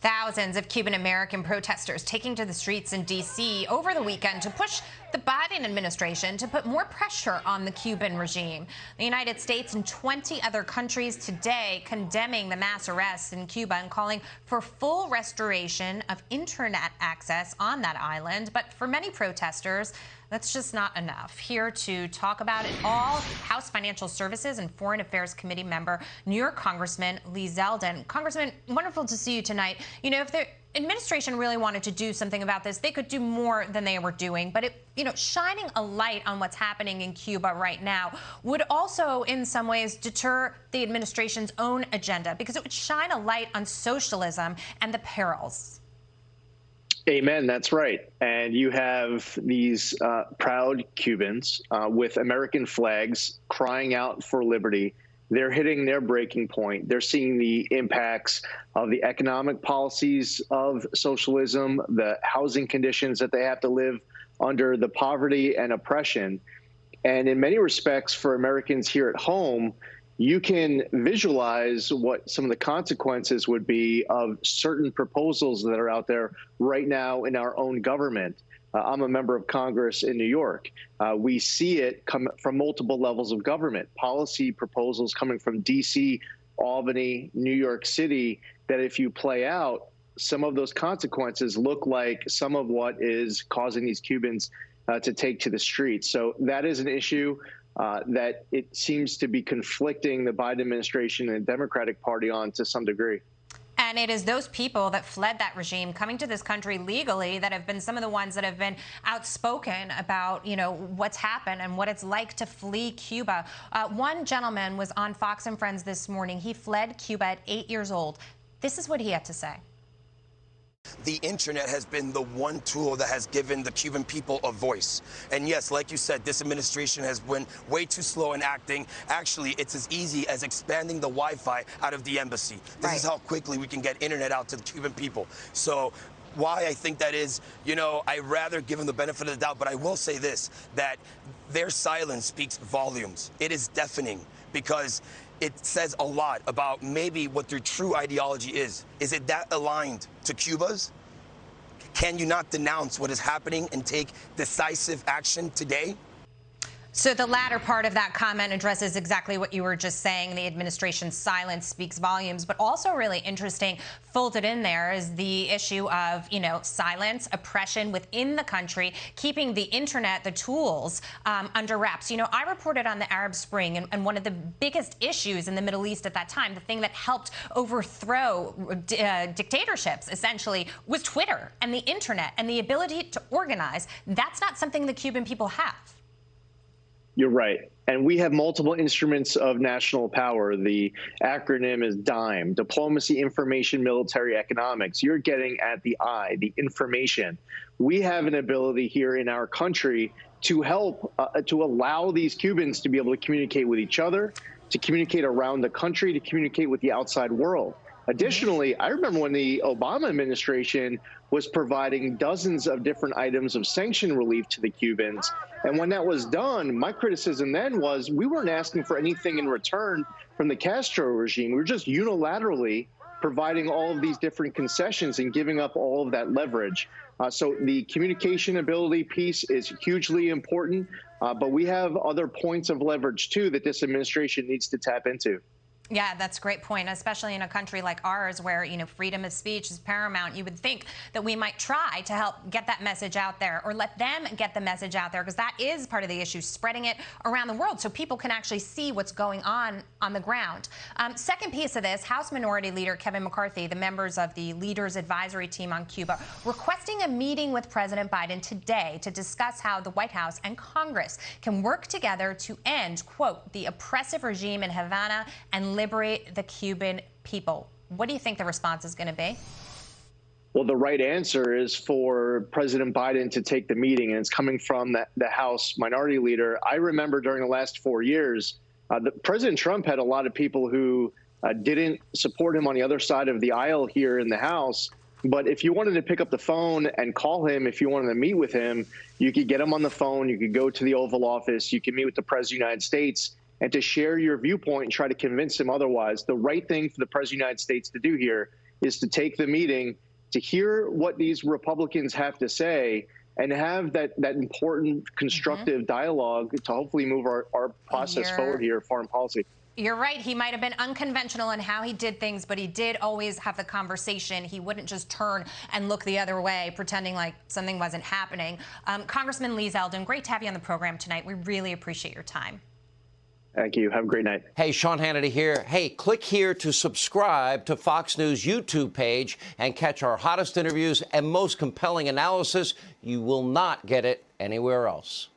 Thousands of Cuban American protesters taking to the streets in D.C. over the weekend to push the Biden administration to put more pressure on the Cuban regime. The United States and 20 other countries today condemning the mass arrests in Cuba and calling for full restoration of internet access on that island. But for many protesters, that's just not enough. Here to talk about it all, House Financial Services and Foreign Affairs Committee member, New York Congressman Lee Zeldin. Congressman, wonderful to see you tonight. You know, if the administration really wanted to do something about this, they could do more than they were doing. But, shining a light on what's happening in Cuba right now would also, in some ways, deter the administration's own agenda, because it would shine a light on socialism and the perils. Amen. That's right. And you have these proud Cubans with American flags crying out for liberty. They're hitting their breaking point. They're seeing the impacts of the economic policies of socialism, the housing conditions that they have to live under, the poverty and oppression. And in many respects, for Americans here at home, you can visualize what some of the consequences would be of certain proposals that are out there right now in our own government. I'm a member of Congress in New York. We see it come from multiple levels of government, policy proposals coming from D.C., Albany, New York City, that if you play out, some of those consequences look like some of what is causing these Cubans to take to the streets. So that is an issue that it seems to be conflicting the Biden administration and the Democratic Party on to some degree. And it is those people that fled that regime coming to this country legally that have been some of the ones that have been outspoken about, what's happened and what it's like to flee Cuba. One gentleman was on Fox and Friends this morning. He fled Cuba at 8 years old. This is what he had to say. The internet has been the one tool that has given the Cuban people a voice. And yes, like you said, this administration has been way too slow in acting. Actually, it's as easy as expanding the Wi-Fi out of the embassy. This is how quickly we can get internet out to the Cuban people. So why I think that is, I rather give them the benefit of the doubt, but I will say this, that their silence speaks volumes. It is deafening because it says a lot about maybe what their true ideology is. Is it that aligned to Cuba's? Can you not denounce what is happening and take decisive action today? So the latter part of that comment addresses exactly what you were just saying. The administration's silence speaks volumes, but also really interesting, folded in there is the issue of, silence, oppression within the country, keeping the internet, the tools under wraps. I reported on the Arab Spring, and one of the biggest issues in the Middle East at that time, the thing that helped overthrow dictatorships, essentially, was Twitter and the internet and the ability to organize. That's not something the Cuban people have. You're right. And we have multiple instruments of national power. The acronym is DIME, Diplomacy, Information, Military, Economics. You're getting at the I, the information. We have an ability here in our country to help, to allow these Cubans to be able to communicate with each other, to communicate around the country, to communicate with the outside world. Additionally, I remember when the Obama administration was providing dozens of different items of sanction relief to the Cubans. And when that was done, my criticism then was we weren't asking for anything in return from the Castro regime. We were just unilaterally providing all of these different concessions and giving up all of that leverage. So the communication ability piece is hugely important, but we have other points of leverage, too, that this administration needs to tap into. Yeah, that's a great point, especially in a country like ours where, freedom of speech is paramount. You would think that we might try to help get that message out there or let them get the message out there, because that is part of the issue, spreading it around the world so people can actually see what's going on the ground. Second piece of this, House Minority Leader Kevin McCarthy, the members of the Leaders Advisory Team on Cuba, requesting a meeting with President Biden today to discuss how the White House and Congress can work together to end, quote, the oppressive regime in Havana and liberate the Cuban people. What do you think the response is going to be? Well, the right answer is for President Biden to take the meeting, and it's coming from the House Minority Leader. I remember during the last 4 years, President Trump had a lot of people who didn't support him on the other side of the aisle here in the House. But if you wanted to pick up the phone and call him, if you wanted to meet with him, you could get him on the phone. You could go to the Oval Office. You could meet with the President of the United States and to share your viewpoint and try to convince him otherwise. The right thing for the President of the United States to do here is to take the meeting, to hear what these Republicans have to say, and have that important constructive dialogue to hopefully move our process forward here, foreign policy. You're right. He might have been unconventional in how he did things, but he did always have the conversation. He wouldn't just turn and look the other way, pretending like something wasn't happening. Congressman Lee Zeldin, great to have you on the program tonight. We really appreciate your time. Thank you. Have a great night. Hey, Sean Hannity here. Hey, click here to subscribe to Fox News YouTube page and catch our hottest interviews and most compelling analysis. You will not get it anywhere else.